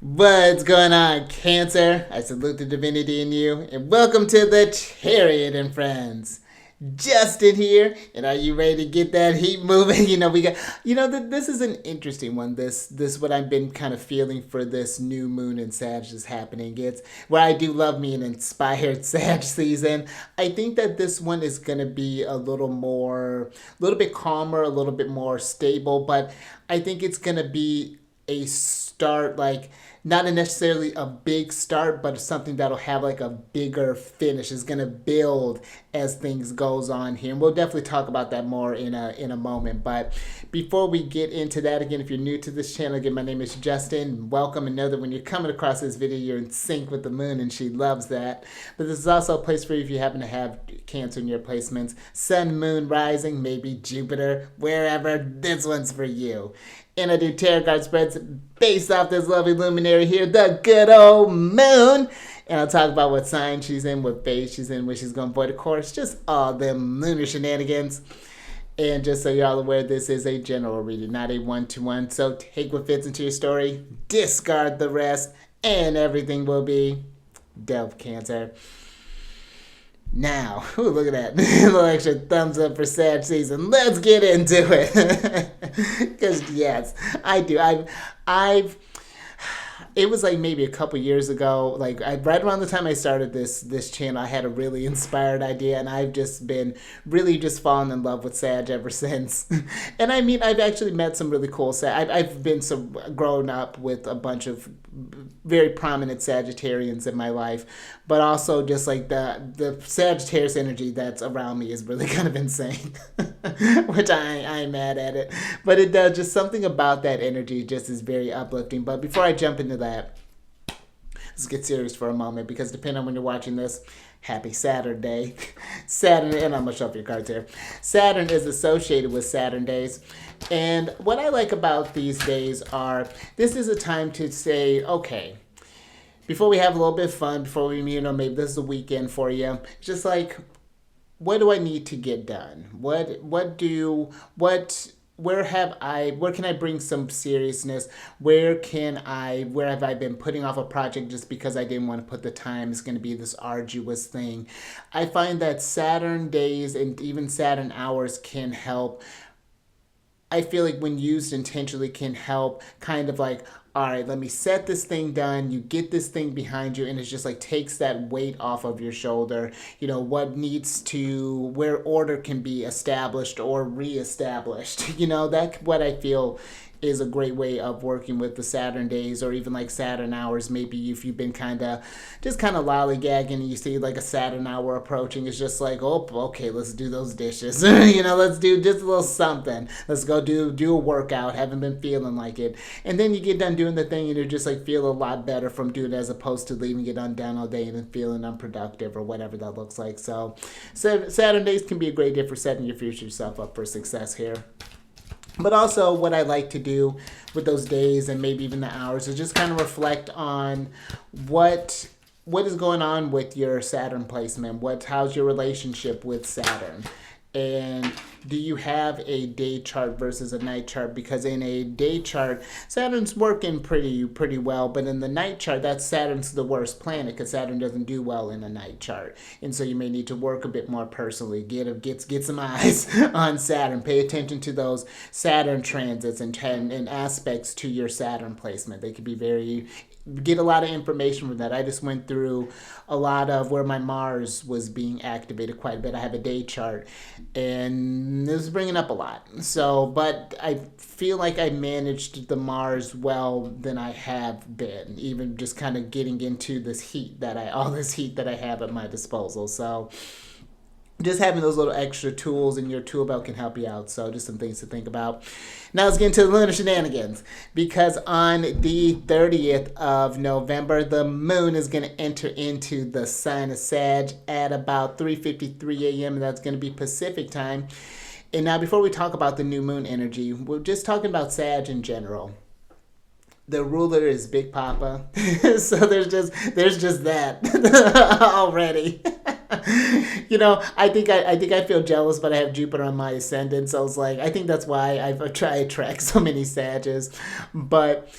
What's going on, Cancer? I salute the divinity in you, and welcome to the Chariot Friends. Justin here, and are you ready to get that heat moving? We got, this is an interesting one. This what I've been kind of feeling for this new moon in Sag is happening. It's where I do love me an inspired Sag season. I think that this one is gonna be a little bit calmer, a little bit more stable, but I think it's gonna be a start, like not necessarily a big start, but something that'll have like a bigger finish. Is going to build as things goes on here, and we'll definitely talk about that more in a moment. But before we get into that, again, if you're new to this channel, again, my name is Justin. Welcome, and know that when you're coming across this video, you're in sync with the moon, and she loves that. But this is also a place for you if you happen to have Cancer in your placements, Sun, Moon, Rising, maybe Jupiter, wherever. This one's for you. And I do tarot card spreads based off this lovely luminary here, the good old moon. And I'll talk about what sign she's in, what phase she's in, where she's going to avoid, of course, just all them lunar shenanigans. And just so you're all aware, this is a general reading, not a one-to-one. So take what fits into your story, discard the rest, and everything will be dope, Cancer. Now, ooh, look at that. A little extra thumbs up for Sag season. Let's get into it. Because, yes, I do. I've it was like maybe a couple years ago, like right around the time I started this channel, I had a really inspired idea, and I've just been really just fallen in love with Sag ever since. And I mean, I've actually met some really cool Sag. I've been grown up with a bunch of very prominent Sagittarians in my life, but also just like the Sagittarius energy that's around me is really kind of insane, which I'm mad at it, but it does just something about that energy just is very uplifting. But before I jump into that, let's get serious for a moment, because depending on when you're watching this, happy Saturday. Saturn, and I'm going to shuffle your cards here. Saturn is associated with Saturn days. And what I like about these days are, this is a time to say, okay, before we have a little bit of fun, before we, maybe this is a weekend for you, just like, what do I need to get done? Where can I bring some seriousness? Where have I been putting off a project just because I didn't want to put the time? It's going to be this arduous thing. I find that Saturn days and even Saturn hours can help. I feel like when used intentionally can help kind of like, all right, let me set this thing done. You get this thing behind you, and it's just like takes that weight off of your shoulder. Where order can be established or reestablished. That's what I feel is a great way of working with the Saturn days, or even like Saturn hours. Maybe if you've been kind of lollygagging and you see like a Saturn hour approaching, it's just like, oh, okay, let's do those dishes. Let's do just a little something. Let's go do a workout. Haven't been feeling like it. And then you get done doing the thing, and you just like feel a lot better from doing it, as opposed to leaving it undone all day and then feeling unproductive or whatever that looks like. So Saturn days can be a great day for setting your future self up for success here. But also what I like to do with those days, and maybe even the hours, is just kind of reflect on what is going on with your Saturn placement. How's your relationship with Saturn? And do you have a day chart versus a night chart? Because in a day chart, Saturn's working pretty well, but in the night chart, Saturn's the worst planet, because Saturn doesn't do well in a night chart. And so you may need to work a bit more personally. Get some eyes on Saturn. Pay attention to those Saturn transits and aspects to your Saturn placement. They could be get a lot of information from that. I just went through a lot of where my Mars was being activated quite a bit. I have a day chart, and this is bringing up a lot. So, but I feel like I managed the Mars well than I have been, even just kind of getting into all this heat that I have at my disposal. So just having those little extra tools in your tool belt can help you out. So just some things to think about. Now let's get into the lunar shenanigans, because on the 30th of November, the moon is going to enter into the sign of Sag at about 3:53 a.m. and that's going to be Pacific time. And now, before we talk about the new moon energy, we're just talking about Sag in general. The ruler is Big Papa, so there's just that already. I think I feel jealous, but I have Jupiter on my ascendant, so it's like, I think that's why I try to attract so many Sages. But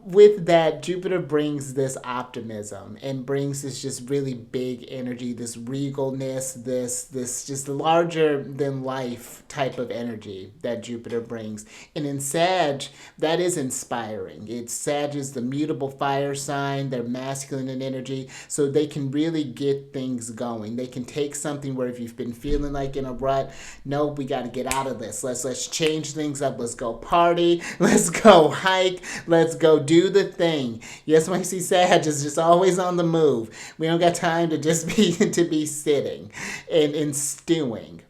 with that, Jupiter brings this optimism and brings this just really big energy, this regalness, this just larger than life type of energy that Jupiter brings. And in Sag, that is inspiring. It's Sag is the mutable fire sign. They're masculine in energy, so they can really get things going. They can take something where if you've been feeling like in a rut, nope, we got to get out of this. Let's change things up. Let's go party. Let's go hike. Let's go do the thing. Yes, when you see Sag is just always on the move. We don't got time to just be sitting and stewing,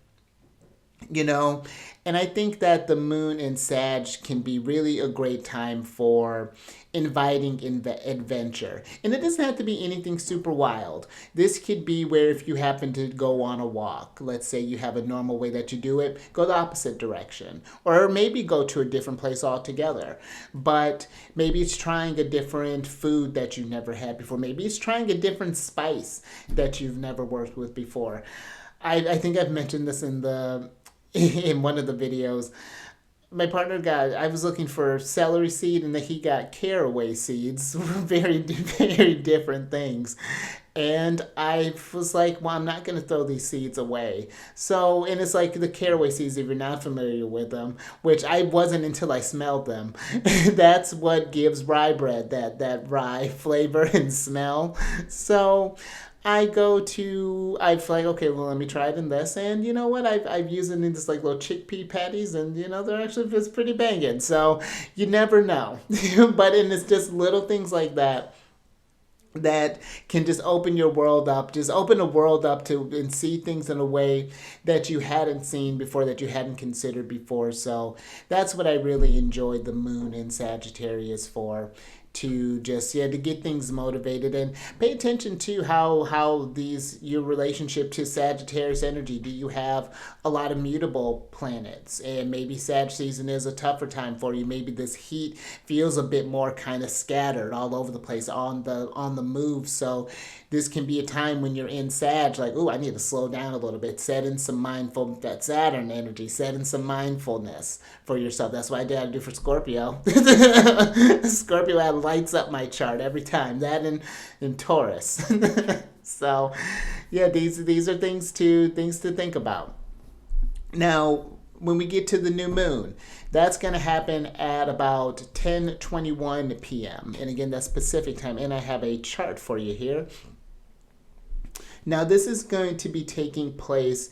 you know. And I think that the moon in Sag can be really a great time for inviting adventure. And it doesn't have to be anything super wild. This could be where if you happen to go on a walk, let's say you have a normal way that you do it, go the opposite direction. Or maybe go to a different place altogether. But maybe it's trying a different food that you've never had before. Maybe it's trying a different spice that you've never worked with before. I think I've mentioned this in one of the videos. My partner I was looking for celery seed, and then he got caraway seeds. Very different things. And I was like, well, I'm not going to throw these seeds away. So, and it's like the caraway seeds, if you're not familiar with them, which I wasn't until I smelled them. That's what gives rye bread, that rye flavor and smell. So I feel like, okay, well, let me try it in this. And you know what? I've used it in this like little chickpea patties, and you know, they're actually just pretty banging. So you never know. But and it's just little things like that can just open your world up, just open the world up to and see things in a way that you hadn't seen before, that you hadn't considered before. So that's what I really enjoyed the moon in Sagittarius for, to just to get things motivated. And pay attention to how your relationship to Sagittarius energy. Do you have a lot of mutable planets, and maybe Sag season is a tougher time for you? Maybe this heat feels a bit more kind of scattered all over the place, on the move. So this can be a time when you're in Sag, like, oh, I need to slow down a little bit. Set in some mindful, that Saturn energy, set in some mindfulness for yourself. That's what I did do for Scorpio. Scorpio lights up my chart every time. That and Taurus. So yeah, these are things to think about. Now, when we get to the new moon, that's going to happen at about 10:21 p.m. And again, that's Pacific time. And I have a chart for you here. Now, this is going to be taking place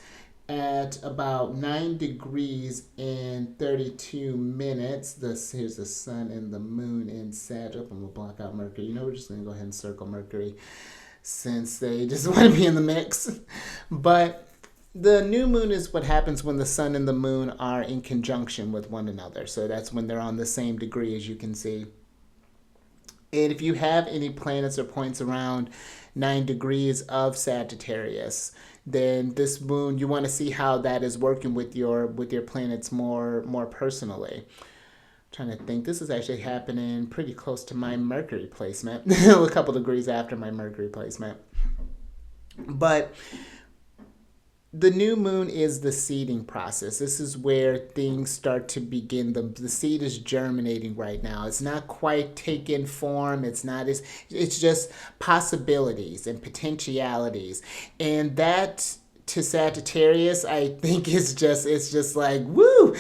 at about 9 degrees and 32 minutes. Here's the sun and the moon in Sag. I'm going to block out Mercury. You know, we're just going to go ahead and circle Mercury since they just want to be in the mix. But the new moon is what happens when the sun and the moon are in conjunction with one another. So that's when they're on the same degree, as you can see. And if you have any planets or points around 9 degrees of Sagittarius, then this moon, you want to see how that is working with your planets more personally. I'm trying to think. This is actually happening pretty close to my Mercury placement, a couple degrees after my Mercury placement. But the new moon is the seeding process. This is where things start to begin. The seed is germinating right now. It's not quite taken form. It's just possibilities and potentialities. And that, to Sagittarius, I think it's just like, woo!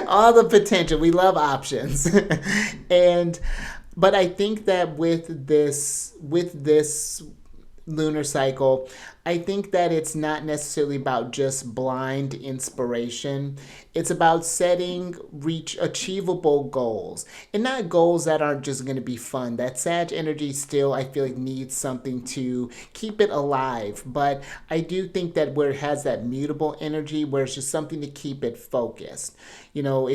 All the potential. We love options. But I think that with this lunar cycle, I think that it's not necessarily about just blind inspiration. It's about setting achievable goals, and not goals that aren't just going to be fun. That Sag energy still, I feel like, needs something to keep it alive. But I do think that where it has that mutable energy, where it's just something to keep it focused. You know,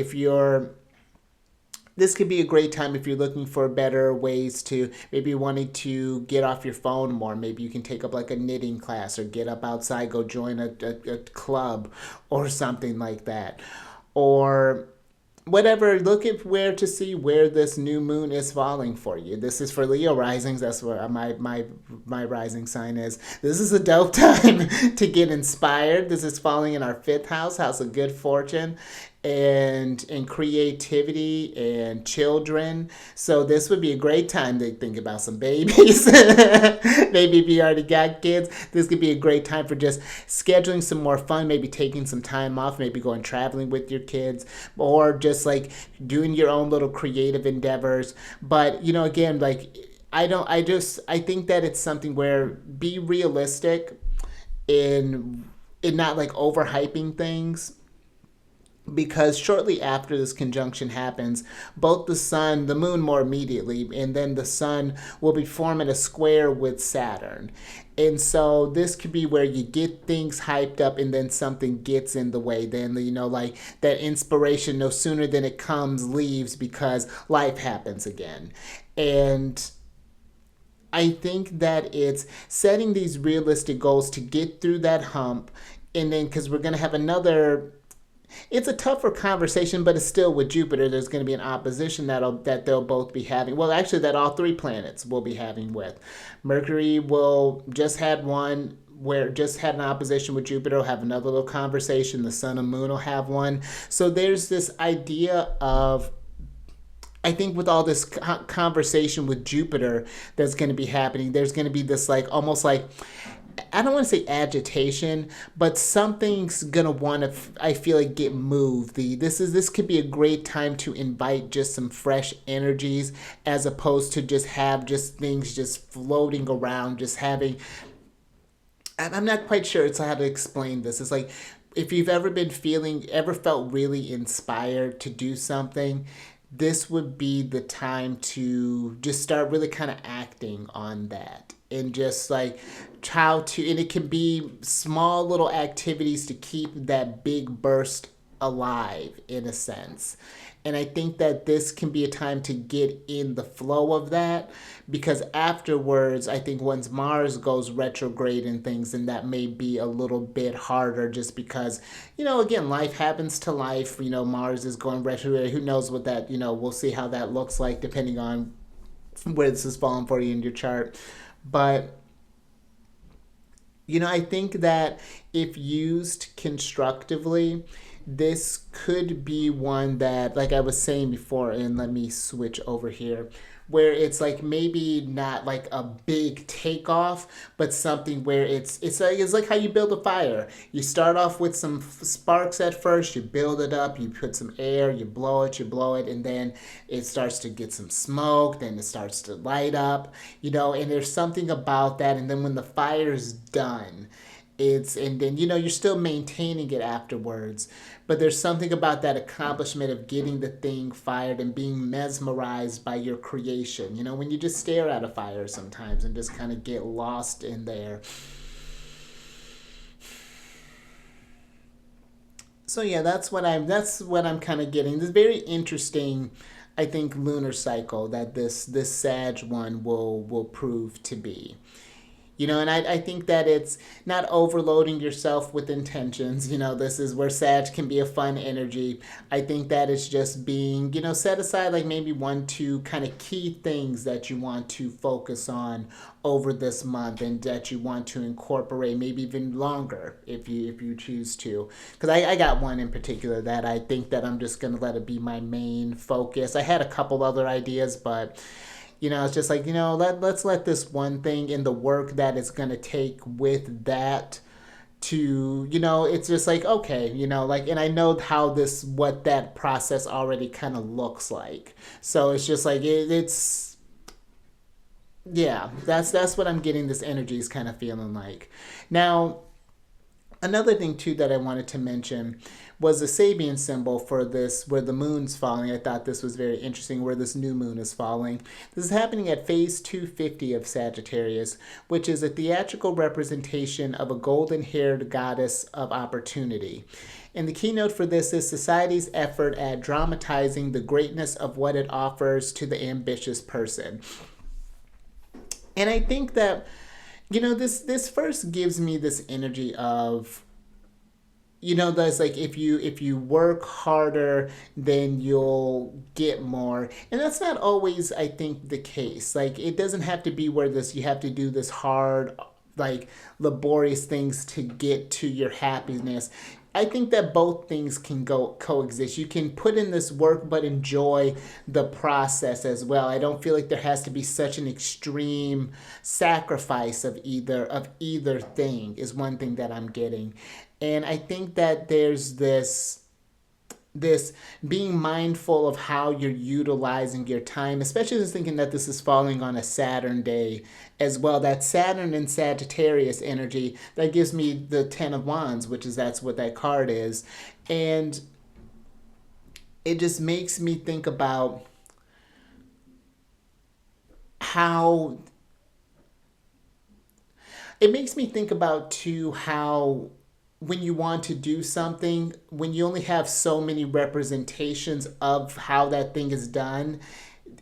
this could be a great time if you're looking for better ways to, maybe wanting to get off your phone more. Maybe you can take up like a knitting class, or get up outside, go join a club or something like that. Or whatever, look at where to see where this new moon is falling for you. This is for Leo risings. That's where my rising sign is. This is a dope time to get inspired. This is falling in our 5th house of good fortune. and creativity and children. So this would be a great time to think about some babies. Maybe if you already got kids, this could be a great time for just scheduling some more fun, maybe taking some time off, maybe going traveling with your kids, or just like doing your own little creative endeavors. But again, like I think that it's something where be realistic in not like overhyping things, because shortly after this conjunction happens, both the sun, the moon more immediately, and then the sun will be forming a square with Saturn. And so this could be where you get things hyped up and then something gets in the way. Then, like that inspiration, no sooner than it comes, leaves because life happens again. And I think that it's setting these realistic goals to get through that hump. And then, because we're going to have another, it's a tougher conversation, but it's still with Jupiter. There's going to be an opposition that they'll both be having. Well, actually, that all three planets will be having with. Mercury will just had one where just had an opposition with Jupiter. Will have another little conversation. The Sun and Moon will have one. So there's this idea of, I think with all this conversation with Jupiter that's going to be happening, there's going to be this like almost like, I don't want to say agitation, but something's gonna want to. I feel like get moved. This could be a great time to invite just some fresh energies, as opposed to just have just things just floating around, just having. I'm not quite sure it's how to explain this. It's like if you've ever felt really inspired to do something, this would be the time to just start really kind of acting on that, and just like and it can be small little activities to keep that big burst alive in a sense. And I think that this can be a time to get in the flow of that, because afterwards, I think once Mars goes retrograde and things, then that may be a little bit harder, just because, again, life happens to life. Mars is going retrograde. Who knows what that, we'll see how that looks like depending on where this is falling for you in your chart. But I think that if used constructively, this could be one that, like I was saying before, and let me switch over here, where it's like maybe not like a big takeoff, but something where it's like how you build a fire. You start off with some sparks at first, you build it up, you put some air, you blow it, and then it starts to get some smoke, then it starts to light up, and there's something about that. And then when the fire's done, and then you're still maintaining it afterwards, but there's something about that accomplishment of getting the thing fired and being mesmerized by your creation. When you just stare at a fire sometimes and just kind of get lost in there. So yeah, that's what I'm kind of getting. This very interesting, I think, lunar cycle that this Sag one will prove to be. And I think that it's not overloading yourself with intentions. This is where Sag can be a fun energy. I think that it's just being, set aside like maybe 1-2 kind of key things that you want to focus on over this month, and that you want to incorporate maybe even longer if you choose to. Because I got one in particular that I think that I'm just going to let it be my main focus. I had a couple other ideas, but it's just like, let's let this one thing in the work that it's going to take with that to, it's just like, okay, like, and I know what that process already kind of looks like. So it's just like, it's, yeah, that's what I'm getting. This energy is kind of feeling like. Now, another thing too that I wanted to mention was the Sabian symbol for this, where the moon's falling. I thought this was very interesting, where this new moon is falling. This is happening at phase 250 of Sagittarius, which is a theatrical representation of a golden-haired goddess of opportunity. And the keynote for this is society's effort at dramatizing the greatness of what it offers to the ambitious person. And I think that, this first gives me this energy of, that's like if you work harder, then you'll get more. And that's not always, I think, the case. Like, it doesn't have to be where you have to do this hard, like, laborious things to get to your happiness. I think that both things can go coexist. You can put in this work but enjoy the process as well. I don't feel like there has to be such an extreme sacrifice of either thing is one thing that I'm getting. And I think that there's this being mindful of how you're utilizing your time, especially just thinking that this is falling on a Saturn day as well. That Saturn and Sagittarius energy that gives me the Ten of Wands, which is that's what that card is, and it just makes me think about how it makes me think about too how when you want to do something, when you only have so many representations of how that thing is done,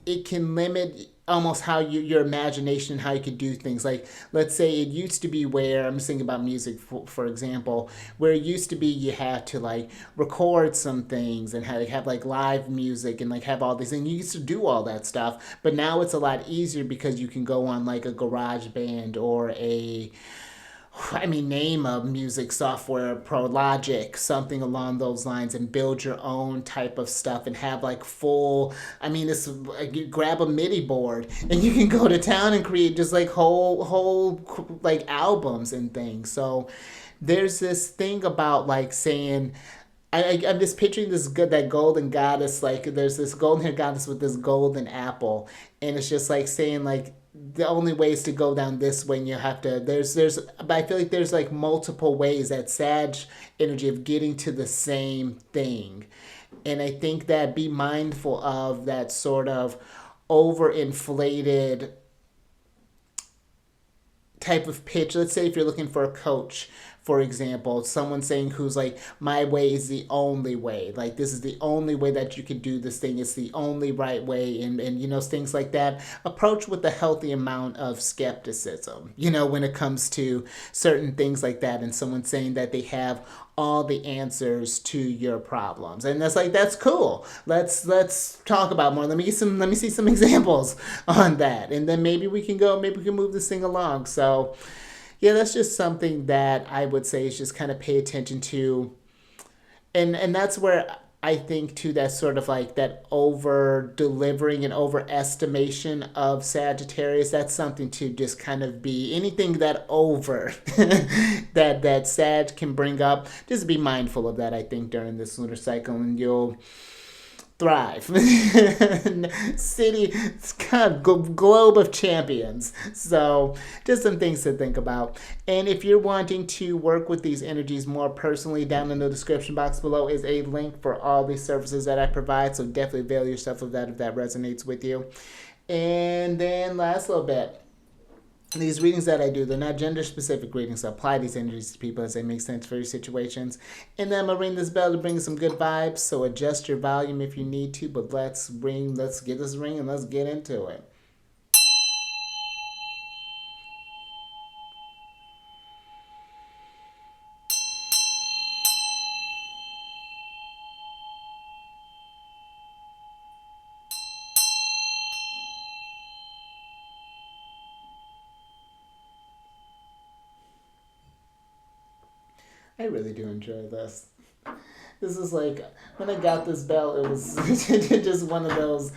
it can limit almost how your imagination and how you could do things. Like, let's say it used to be where, I'm just thinking about music, for example, where it used to be you had to like record some things and have like live music and like have all these things. You used to do all that stuff, but now it's a lot easier because you can go on like a garage band or name a music software, Pro Logic, something along those lines, and build your own type of stuff and have like full. It's you grab a MIDI board and you can go to town and create just like whole like albums and things. So there's this thing about like saying. I'm just picturing that golden goddess, like there's this golden haired goddess with this golden apple, and it's just like saying like the only way is to go down this way, and you have to but I feel like there's like multiple ways, that Sag energy of getting to the same thing. And I think that be mindful of that sort of overinflated type of pitch. Let's say if you're looking for a coach, for example, someone saying who's like, my way is the only way. Like, this is the only way that you can do this thing. It's the only right way. And things like that. Approach with a healthy amount of skepticism, when it comes to certain things like that. And someone saying that they have all the answers to your problems. And that's cool. Let's talk about more. Let me see some examples on that. And then maybe we can move this thing along. So yeah, that's just something that I would say is just kind of pay attention to. And that's where I think too, that sort of like that over delivering and overestimation of Sagittarius, that's something to just kind of be anything that over that Sag can bring up. Just be mindful of that, I think, during this lunar cycle, and you'll thrive. City, it's kind of globe of champions. So just some things to think about. And if you're wanting to work with these energies more personally, down in the description box below is a link for all these services that I provide. So definitely avail yourself of that if that resonates with you. And then last little bit. These readings that I do, they're not gender-specific readings. So apply these energies to people as they make sense for your situations. And then I'm going to ring this bell to bring some good vibes. So adjust your volume if you need to. But let's get this ring and let's get into it. I really do enjoy this. This is like, when I got this bell, it was just one of those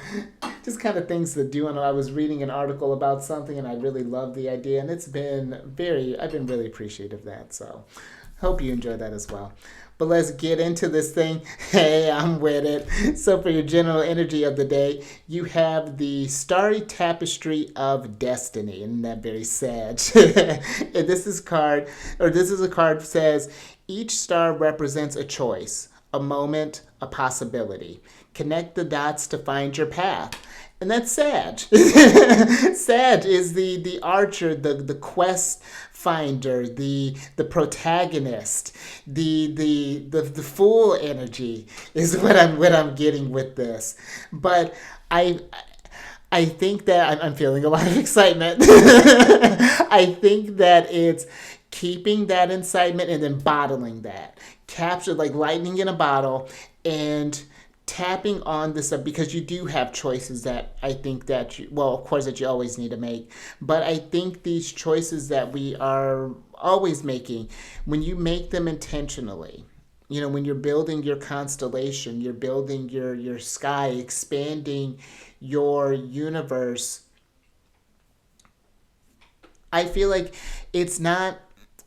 just kind of things to do. And I was reading an article about something and I really loved the idea. And I've been really appreciative of that. So hope you enjoy that as well. But let's get into this thing. Hey, I'm with it. So for your general energy of the day, you have the Starry Tapestry of Destiny. Isn't that very sad? And this is a card that says, each star represents a choice, a moment, a possibility. Connect the dots to find your path. And that's Sag. Sag is the archer, the quest finder, the protagonist, the fool energy is what I'm getting with this. But I think that I'm feeling a lot of excitement. I think that it's keeping that excitement and then bottling that. Capture like lightning in a bottle and tapping on this up, because you do have choices that I think that of course that you always need to make. But I think these choices that we are always making, when you make them intentionally, You know, when you're building your constellation, you're building your sky, expanding your universe, I feel like it's not,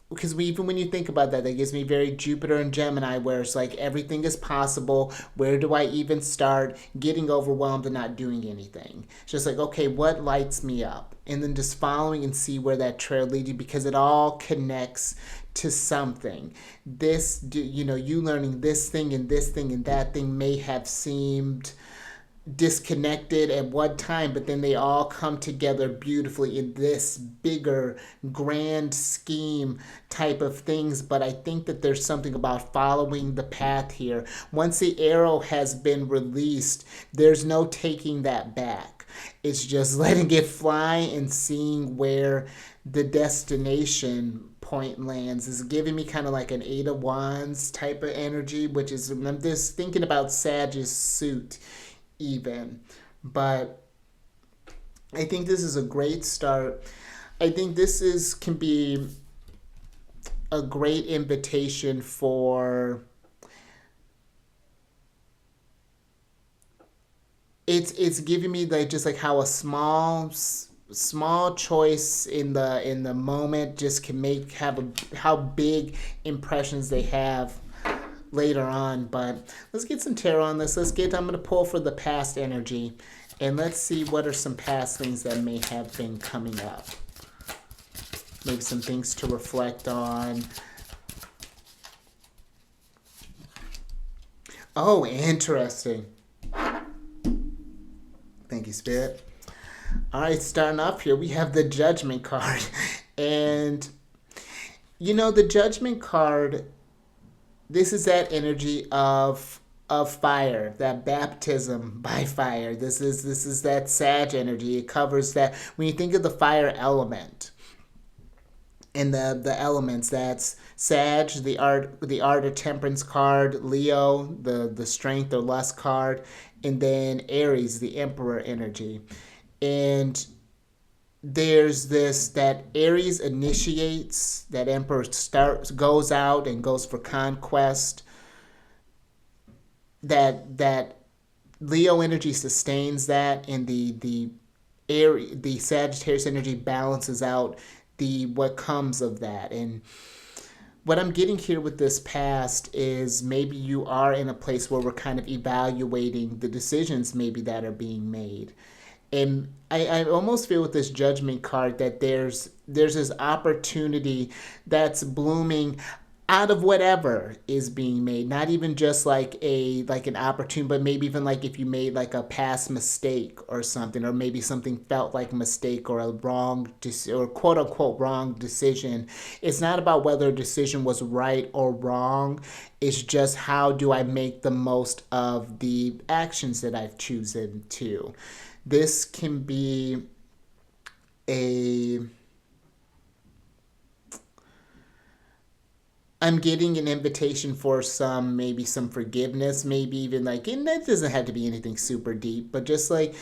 because even when you think about that, that gives me very Jupiter and Gemini, where it's like everything is possible. Where do I even start? Getting overwhelmed and not doing anything. It's just like, okay, what lights me up? And then just following and see where that trail leads you, because it all connects to something. This, you know, you learning this thing and this thing and that thing may have seemed disconnected at one time, but then they all come together beautifully in this bigger, grand scheme type of things. But I think that there's something about following the path here. Once the arrow has been released, there's no taking that back. It's just letting it fly and seeing where the destination point lands. Is giving me kind of like an Eight of Wands type of energy, which is, I'm just thinking about Sag's suit even. But I think this is a great start. I think this is can be a great invitation for, it's giving me like just like how a small choice in the moment just can make have a how big impressions they have later on. But let's get some tarot on this. I'm going to pull for the past energy, and let's see what are some past things that may have been coming up. Maybe some things to reflect on. Oh, interesting. Thank you, Spirit. All right, starting off here, we have the Judgment card. And, you know, the Judgment card, this is that energy of fire, that baptism by fire. This is that Sag energy. It covers that. When you think of the fire element and the elements, that's Sag, the art or temperance card, Leo, the strength or lust card, and then Aries, the emperor energy. And there's this, that Aries initiates, that emperor goes out and goes for conquest, that Leo energy sustains that, and the Sagittarius energy balances out the what comes of that. And what I'm getting here with this past is maybe you are in a place where we're kind of evaluating the decisions maybe that are being made. And I almost feel with this Judgment card that there's this opportunity that's blooming out of whatever is being made. Not even just like an opportunity, but maybe even like if you made like a past mistake or something, or maybe something felt like a mistake or a or quote unquote wrong decision. It's not about whether a decision was right or wrong. It's just how do I make the most of the actions that I've chosen to. This can be I'm getting an invitation for maybe some forgiveness, maybe even like, and that doesn't have to be anything super deep, but just like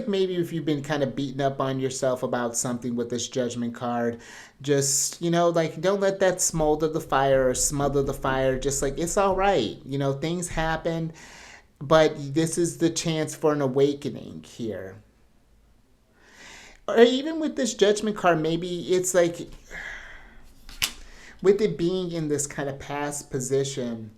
maybe if you've been kind of beaten up on yourself about something with this Judgment card, just, you know, like don't let that smolder the fire or smother the fire. Just like, it's all right. You know, things happen, but this is the chance for an awakening here. Or even with this Judgment card, maybe it's like, with it being in this kind of past position,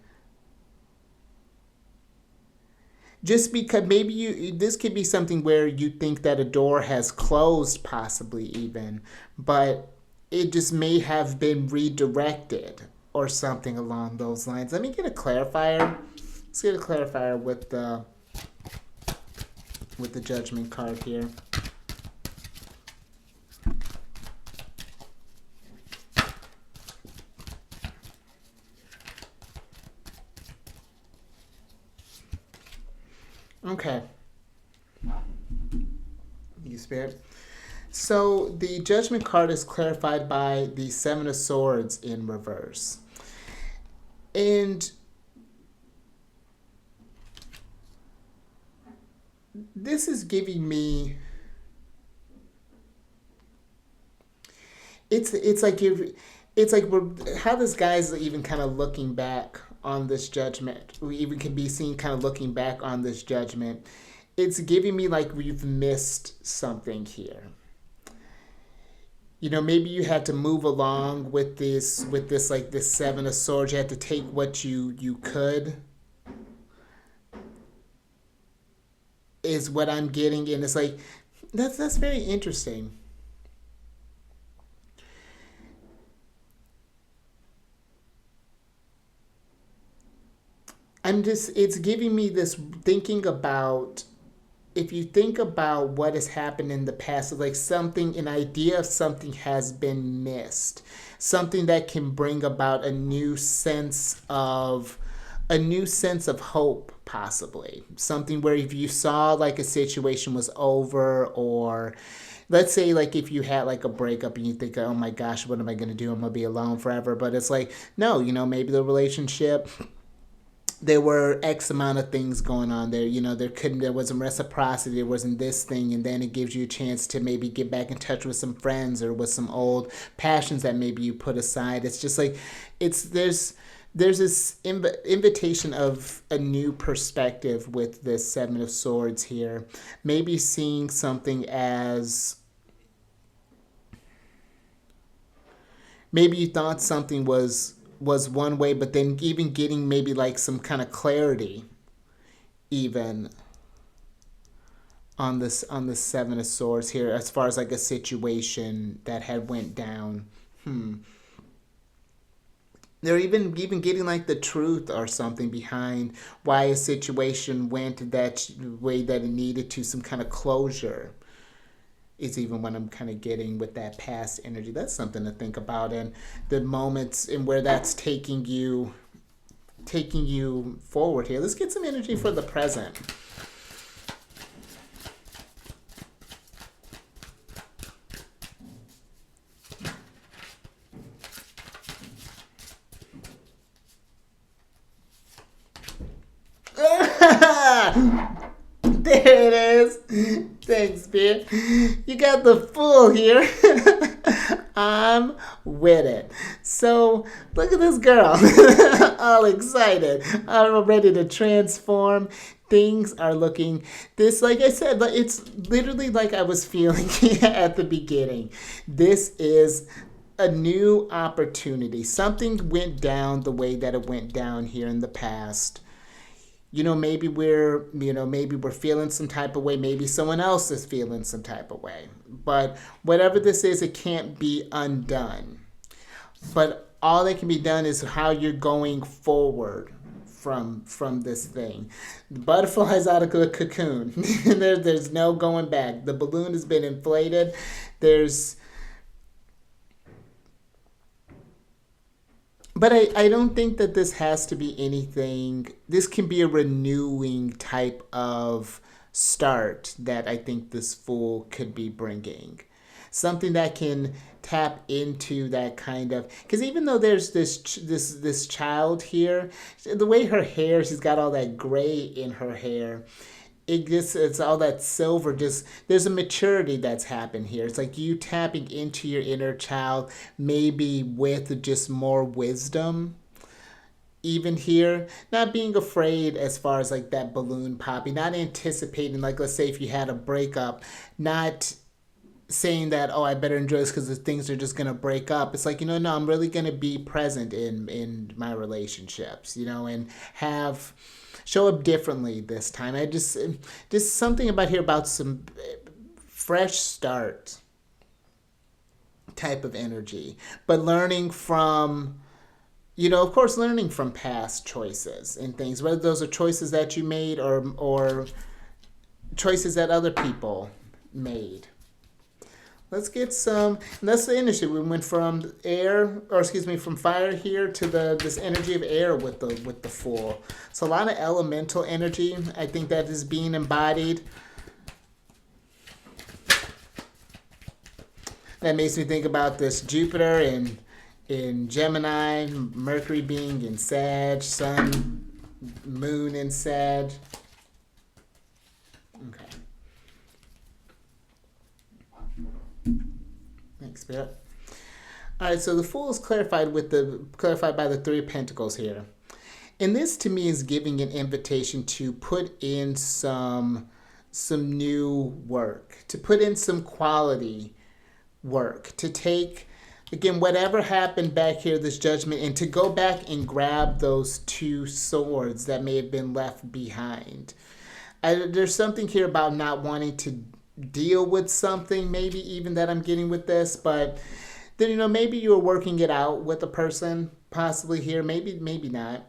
just because maybe this could be something where you think that a door has closed, possibly even, but it just may have been redirected or something along those lines. Let me get a clarifier. Let's get a clarifier with the Judgment card here. Okay. You Spirit. So the Judgment card is clarified by the Seven of Swords in reverse. And this is giving me, it's like we're, how this guy's even kind of looking back on this judgment. We even can be seen kind of looking back on this judgment. It's giving me like we've missed something here. You know, maybe you had to move along with this like this Seven of Swords. You had to take what you could, is what I'm getting, and it's like that's very interesting. It's giving me this thinking about, if you think about what has happened in the past, like something, an idea of something has been missed, something that can bring about a new sense of hope, possibly something where if you saw like a situation was over, or let's say like if you had like a breakup and you think, oh my gosh, what am I going to do, I'm going to be alone forever, but it's like, no, you know, maybe the relationship, there were X amount of things going on there. You know, there wasn't reciprocity, there wasn't this thing, and then it gives you a chance to maybe get back in touch with some friends or with some old passions that maybe you put aside. It's just like there's this invitation of a new perspective with this Seven of Swords here. Maybe seeing something as, maybe you thought something was one way, but then even getting maybe like some kind of clarity even on this Seven of Swords here, as far as like a situation that had went down. They're even getting like the truth or something behind why a situation went that way that it needed to, some kind of closure is even what I'm kind of getting with that past energy. That's something to think about, and the moments and where that's taking you forward here. Let's get some energy for the present. There it is. Thanks, Spirit. You got the Fool here. I'm with it. So, look at this girl. All excited. I'm ready to transform. Things are looking this, like I said, it's literally like I was feeling at the beginning. This is a new opportunity. Something went down the way that it went down here in the past. Maybe we're feeling some type of way. Maybe someone else is feeling some type of way. But whatever this is, it can't be undone. But all that can be done is how you're going forward from this thing. The butterfly's out of the cocoon. There's no going back. The balloon has been inflated. But I don't think that this has to be anything. This can be a renewing type of start that I think this Fool could be bringing. Something that can tap into that kind of, because even though there's this child here, the way her hair, she's got all that gray in her hair, it's all that silver. Just, there's a maturity that's happened here. It's like you tapping into your inner child, maybe with just more wisdom. Even here, not being afraid as far as like that balloon popping, not anticipating, like let's say if you had a breakup, not saying that, oh, I better enjoy this because the things are just gonna break up. It's like, no, I'm really gonna be present in my relationships, and show up differently this time. I just something about here about some fresh start type of energy, but learning from, of course, learning from past choices and things, whether those are choices that you made or choices that other people made. Let's get some, and that's the energy. We went from from fire here to this energy of air with the Fool. So a lot of elemental energy, I think, that is being embodied. That makes me think about this Jupiter in Gemini, Mercury being in Sag, Sun, Moon in Sag. Okay. Thanks, Spirit. All right, so the Fool is clarified by the Three of Pentacles here. And this to me is giving an invitation to put in some new work, to put in some quality work, to take again whatever happened back here, this judgment, and to go back and grab those two swords that may have been left behind. There's something here about not wanting to deal with something, maybe even that I'm getting with this, but then maybe you were working it out with a person, possibly here, maybe not.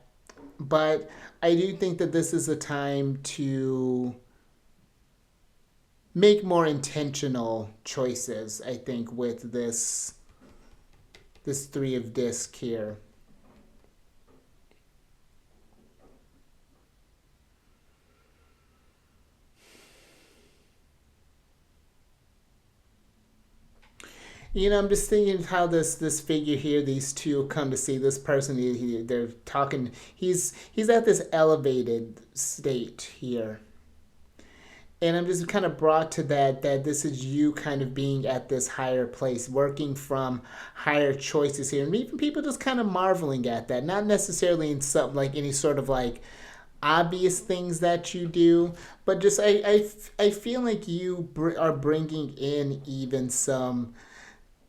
But I do think that this is a time to make more intentional choices, I think, with this three of disc here. I'm just thinking how this figure here, these two come to see this person. They're talking. He's at this elevated state here, and I'm just kind of brought to that this is you kind of being at this higher place, working from higher choices here, and even people just kind of marveling at that. Not necessarily in something like any sort of like obvious things that you do, but just I feel like you are bringing in even some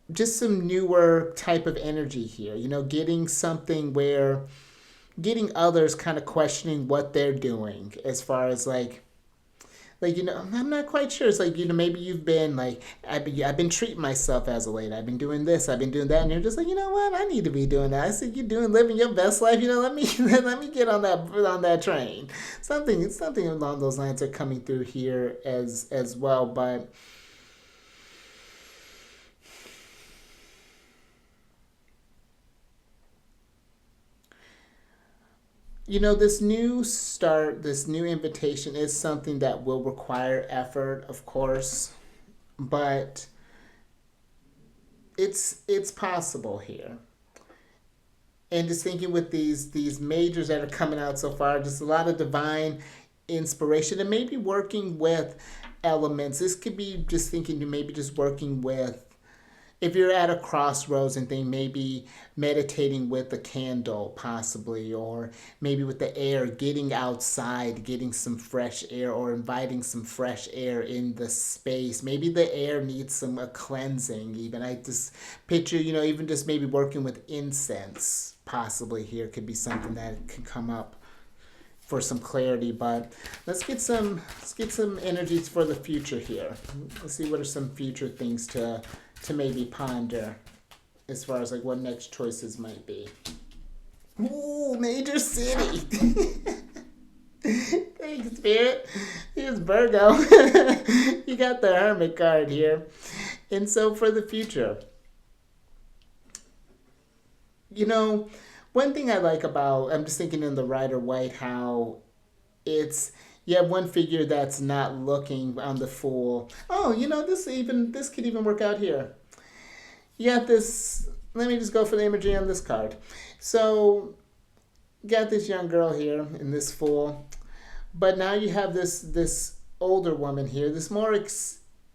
newer type of energy here. Getting something where getting others kind of questioning what they're doing as far as I'm not quite sure. It's like maybe you've been like I've been treating myself as a lady. I've been doing this. I've been doing that, and you're just like what? I need to be doing that. I see you living your best life. Let me let me get on that train. Something along those lines are coming through here as well, but. This new start, this new invitation is something that will require effort, of course, but it's possible here. And just thinking with these majors that are coming out so far, just a lot of divine inspiration and maybe working with elements. This could be just thinking to maybe just working with if you're at a crossroads and thing, maybe meditating with a candle, possibly, or maybe with the air, getting outside, getting some fresh air, or inviting some fresh air in the space. Maybe the air needs some cleansing. Even I just picture, even just maybe working with incense, possibly here could be something that could come up for some clarity. But let's get some energies for the future here. Let's see what are some future things to maybe ponder as far as like what next choices might be. Ooh, major city. Thanks, Spirit. Here's Virgo. You got the Hermit card here. And so for the future, one thing I like about, I'm just thinking in the Rider White how it's, you have one figure that's not looking on the Fool. Oh, this could even work out here. You got this. Let me just go for the imagery on this card. So, you got this young girl here in this Fool, but now you have this older woman here, this more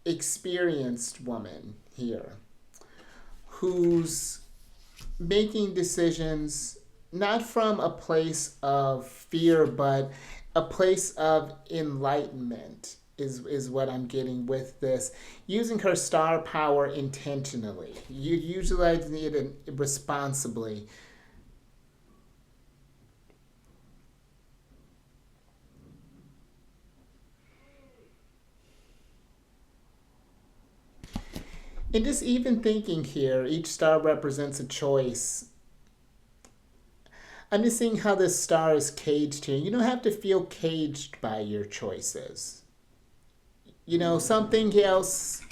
experienced woman here, who's making decisions not from a place of fear, but a place of enlightenment is what I'm getting with this. Using her star power intentionally. You utilizing it responsibly. And just even thinking here, each star represents a choice. I'm just seeing how this star is caged here. You don't have to feel caged by your choices. Something else.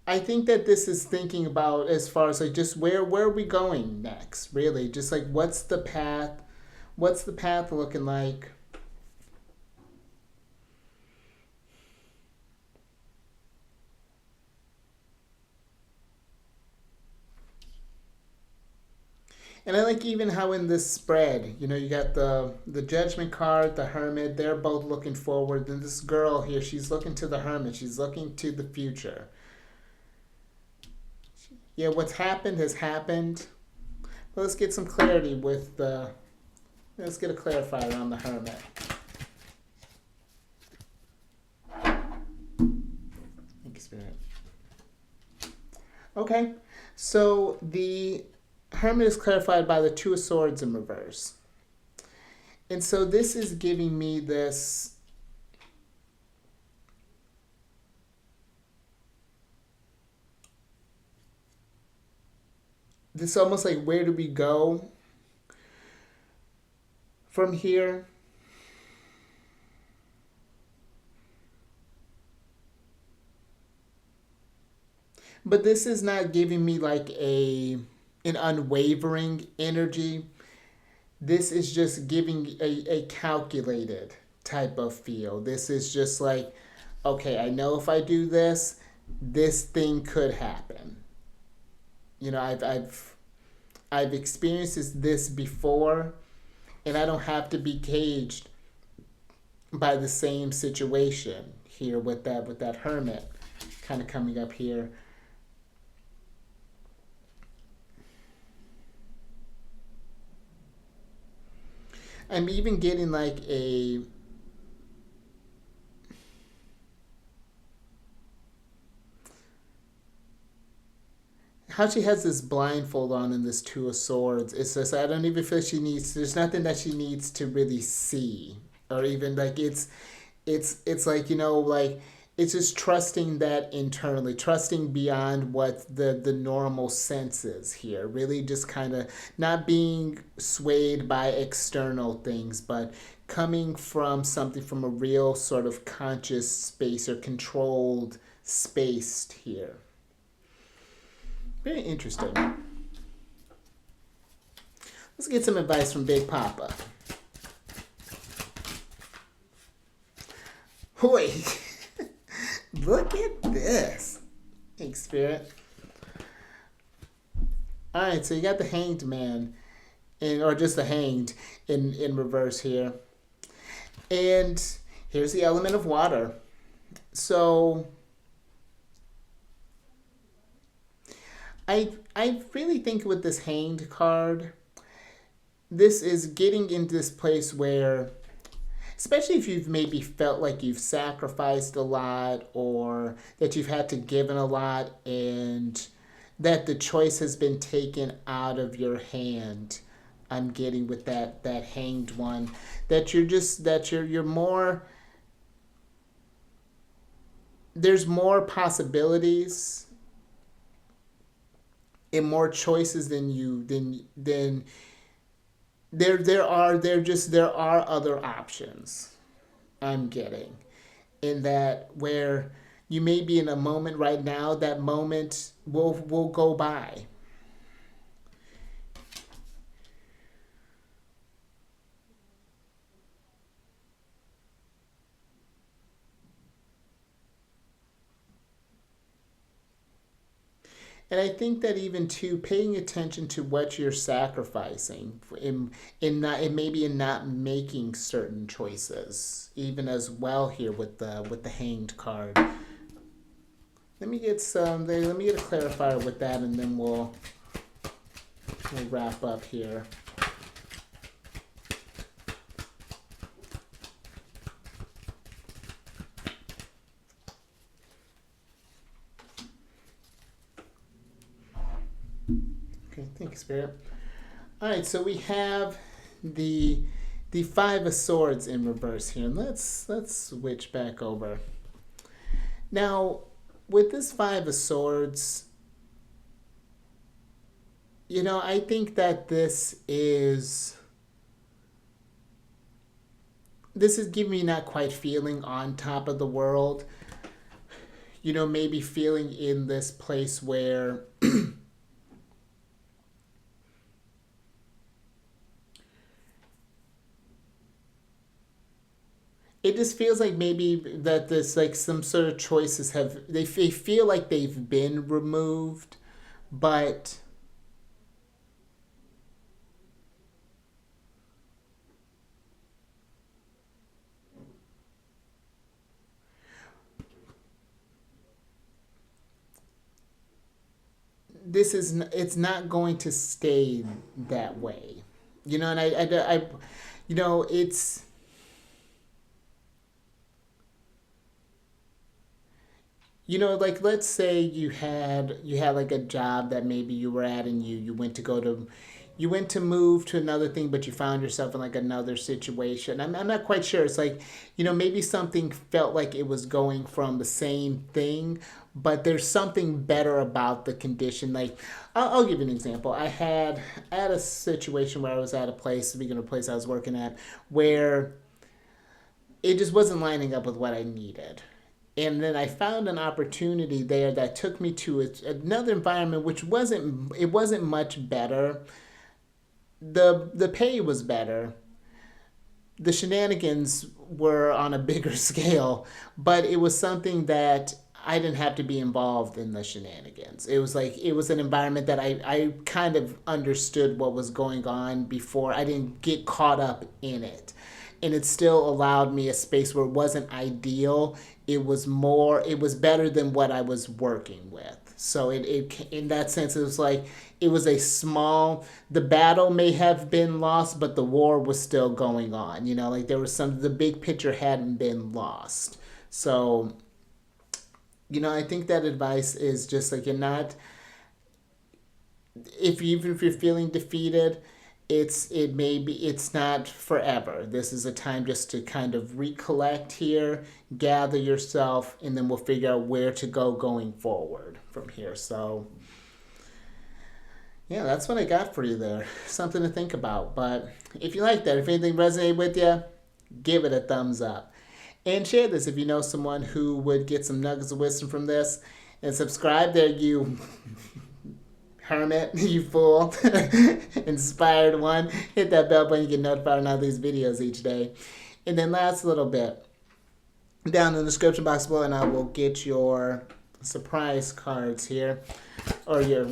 I think that this is thinking about as far as like just where are we going next, really? Just like what's the path? What's the path looking like? And I like even how in this spread, you got the Judgment card, the Hermit. They're both looking forward. And this girl here, she's looking to the Hermit. She's looking to the future. Yeah, what's happened has happened. Let's get some clarity with the, let's get a clarifier on the Hermit. Thank you, Spirit. Okay, so the Hermit is clarified by the Two of Swords in reverse. And so this is giving me this almost like, where do we go from here? But this is not giving me like an unwavering energy. This is just giving a calculated type of feel. This is just like, okay, I know if I do this, this thing could happen. You know, I've experienced this before, and I don't have to be caged by the same situation here with that Hermit kind of coming up here. I'm even getting like a how she has this blindfold on in this Two of Swords. It's just, I don't even feel she needs, there's nothing that she needs to really see, or even like it's like, you know, like it's just trusting that internally, trusting beyond what the normal senses here, really just kind of not being swayed by external things, but coming from something, from a real sort of conscious space or controlled space here. Very interesting. Let's get some advice from Big Papa. Wait. Look at this. Thanks, Spirit. Alright, so you got the Hanged Man, or just the Hanged in reverse here. And here's the element of water. So I really think with this Hanged card, this is getting into this place where, especially if you've maybe felt like you've sacrificed a lot, or that you've had to give in a lot, and that the choice has been taken out of your hand. I'm getting with that Hanged one, that you're more, there's more possibilities and more choices than there are other options. I'm getting in that, where you may be in a moment right now, that moment will go by. And I think that even too, paying attention to what you're sacrificing in maybe in not making certain choices, even as well here with the Hanged card. Let me get a clarifier with that, and then we'll wrap up here. Okay, thank you, Spirit. All right, so we have the Five of Swords in reverse here, and let's switch back over. Now, with this Five of Swords, you know, I think that this is giving me not quite feeling on top of the world. You know, maybe feeling in this place where it just feels like maybe that this, like, some sort of choices they feel like they've been removed, but it's not going to stay that way, and it's, like, let's say you had like a job that maybe you were at, and you went to move to another thing, but you found yourself in like another situation. I'm not quite sure. It's like, maybe something felt like it was going from the same thing, but there's something better about the condition. Like, I'll give you an example. I had a situation where I was at a place, speaking of a place I was working at, where it just wasn't lining up with what I needed. And then I found an opportunity there that took me to another environment, which wasn't much better. The pay was better. The shenanigans were on a bigger scale, but it was something that I didn't have to be involved in the shenanigans. It was an environment that I kind of understood what was going on before. I didn't get caught up in it. And it still allowed me a space where it wasn't ideal. It was better than what I was working with. So it in that sense, it was like, it was the battle may have been lost, but the war was still going on. Like, there was the big picture hadn't been lost. So, I think that advice is just like, you're not, even if you're feeling defeated, it's not forever. This is a time just to kind of recollect here, gather yourself, and then we'll figure out where to go going forward from here. So yeah, that's what I got for you there. Something to think about. But if you like that, if anything resonated with you, give it a thumbs up. And share this if you know someone who would get some nuggets of wisdom from this. And subscribe there, you hermit, you fool, inspired one. Hit that bell button, you get notified on all these videos each day. And then last little bit, down in the description box below, and I will get your surprise cards here. Or your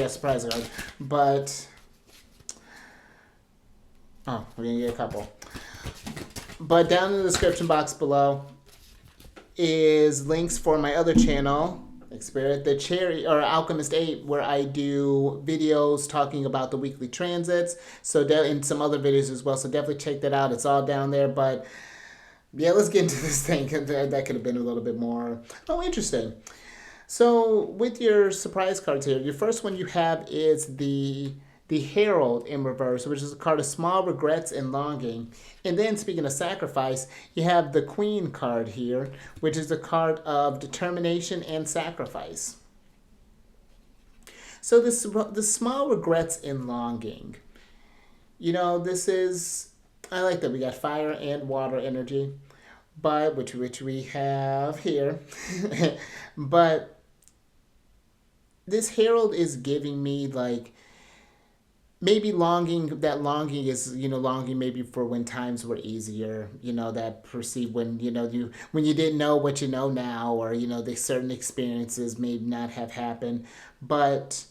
surprise card. But, oh, we're going to get a couple. But down in the description box below is links for my other channel, Spirit, the Cherry or Alchemist 8, where I do videos talking about the weekly transits. So and some other videos as well. So definitely check that out. It's all down there. But yeah, let's get into this thing. That could have been a little bit more interesting. So with your surprise cards here, your first one you have is the Herald in reverse, which is a card of small regrets and longing. And then, speaking of sacrifice, you have the Queen card here, which is a card of determination and sacrifice. So the small regrets and longing. This is, I like that we got fire and water energy, but which we have here. But this Herald is giving me like, maybe longing is, longing maybe for when times were easier, that perceived when, when you didn't know what you know now, or, the certain experiences may not have happened, but,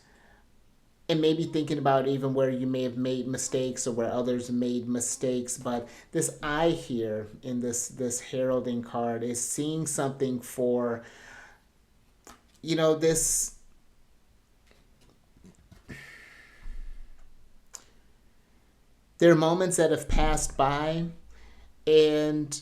and maybe thinking about even where you may have made mistakes or where others made mistakes. But this eye here in this heralding card is seeing something for, this, there are moments that have passed by, and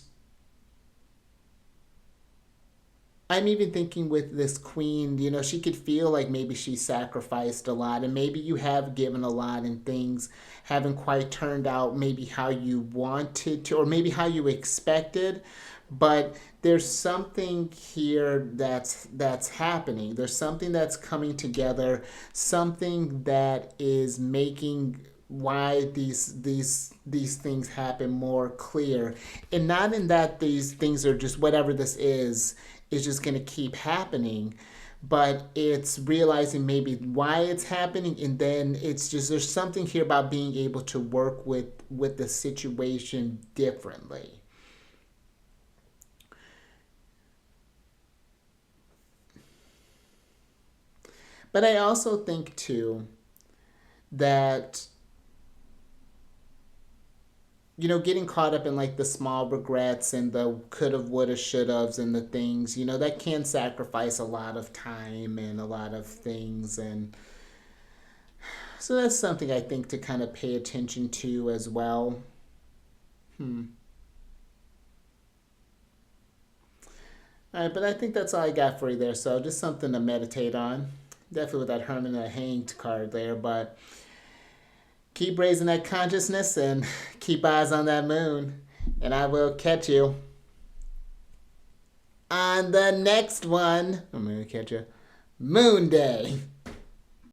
I'm even thinking with this Queen, she could feel like maybe she sacrificed a lot, and maybe you have given a lot and things haven't quite turned out maybe how you wanted to, or maybe how you expected. But there's something here that's happening. There's something that's coming together, something that is making why these things happen more clear. And not in that these things are just whatever this is just going to keep happening, but it's realizing maybe why it's happening. And then it's just, there's something here about being able to work with the situation differently. But I also think too that getting caught up in like the small regrets and the coulda, woulda, shoulda's and the things, that can sacrifice a lot of time and a lot of things. And so that's something I think to kind of pay attention to as well. All right, but I think that's all I got for you there. So just something to meditate on. Definitely with that Hermit and the Hanged card there, but keep raising that consciousness and keep eyes on that moon. And I will catch you on the next one. I'm going to catch you Moon Day.